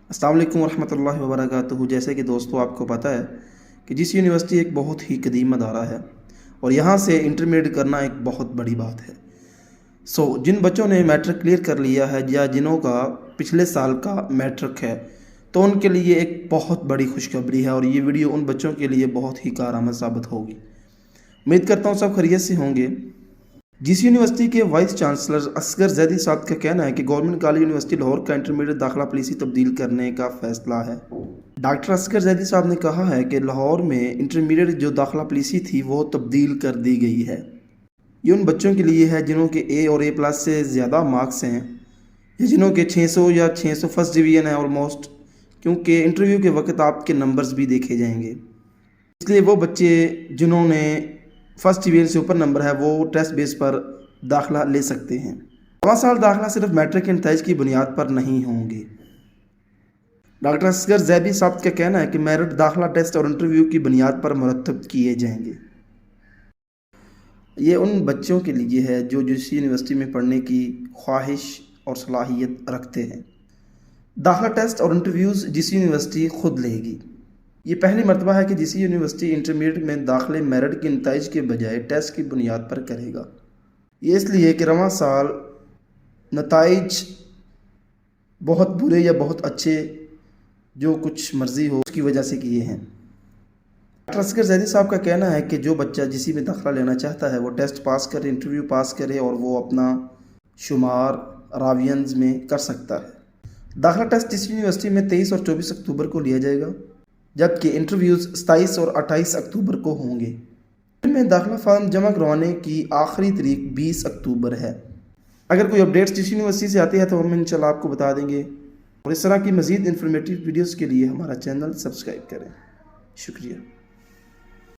السلام علیکم ورحمۃ اللہ وبرکاتہ۔ جیسے کہ دوستو آپ کو پتہ ہے کہ جس یونیورسٹی ایک بہت ہی قدیم ادارہ ہے اور یہاں سے انٹرمیڈیٹ کرنا ایک بہت بڑی بات ہے۔ جن بچوں نے میٹرک کلیئر کر لیا ہے یا جنہوں کا پچھلے سال کا میٹرک ہے تو ان کے لیے ایک بہت بڑی خوشخبری ہے اور یہ ویڈیو ان بچوں کے لیے بہت ہی کارآمد ثابت ہوگی۔ امید کرتا ہوں سب خیریت سے ہوں گے۔ جس یونیورسٹی کے وائس چانسلر اصغر زیدی صاحب کا کہنا ہے کہ گورنمنٹ کالج یونیورسٹی لاہور کا انٹرمیڈیٹ داخلہ پالیسی تبدیل کرنے کا فیصلہ ہے۔ ڈاکٹر اصغر زیدی صاحب نے کہا ہے کہ لاہور میں انٹرمیڈیٹ جو داخلہ پالیسی تھی وہ تبدیل کر دی گئی ہے۔ یہ ان بچوں کے لیے ہے جنہوں کے اے اور اے+ سے زیادہ مارکس ہیں یا جنہوں کے 600 یا 600 فرسٹ ڈویژن ہے آلموسٹ، کیونکہ انٹرویو کے وقت آپ کے نمبرز بھی دیکھے جائیں گے۔ اس لیے وہ بچے جنہوں نے فرسٹ ڈویژن سے اوپر نمبر ہے وہ ٹیسٹ بیس پر داخلہ لے سکتے ہیں۔ رواں سال داخلہ صرف میٹرک کے نتائج کی بنیاد پر نہیں ہوں گے۔ ڈاکٹر اصغر زیدی صاحب کا کہنا ہے کہ میرٹ داخلہ ٹیسٹ اور انٹرویو کی بنیاد پر مرتب کیے جائیں گے۔ یہ ان بچوں کے لیے ہے جو جس یونیورسٹی میں پڑھنے کی خواہش اور صلاحیت رکھتے ہیں۔ داخلہ ٹیسٹ اور انٹرویوز جس یونیورسٹی خود لے گی۔ یہ پہلی مرتبہ ہے کہ جس یونیورسٹی انٹرمیڈیٹ میں داخلے میرٹ کے نتائج کے بجائے ٹیسٹ کی بنیاد پر کرے گا۔ یہ اس لیے کہ رواں سال نتائج بہت برے یا بہت اچھے جو کچھ مرضی ہو اس کی وجہ سے کیے ہیں۔ ڈاکٹر اصغر زیدی صاحب کا کہنا ہے کہ جو بچہ جسی میں داخلہ لینا چاہتا ہے وہ ٹیسٹ پاس کرے، انٹرویو پاس کرے اور وہ اپنا شمار راویئنز میں کر سکتا ہے۔ داخلہ ٹیسٹ جس یونیورسٹی میں 23 اور 24 اکتوبر کو لیا جائے گا، جبکہ انٹرویوز 27 اور 28 اکتوبر کو ہوں گے۔ ان میں داخلہ فارم جمع کروانے کی آخری تاریخ 20 اکتوبر ہے۔ اگر کوئی اپڈیٹس جس یونیورسٹی سے آتی ہے تو ہم انشاءاللہ آپ کو بتا دیں گے، اور اس طرح کی مزید انفارمیٹیو ویڈیوز کے لیے ہمارا چینل سبسکرائب کریں۔ شکریہ۔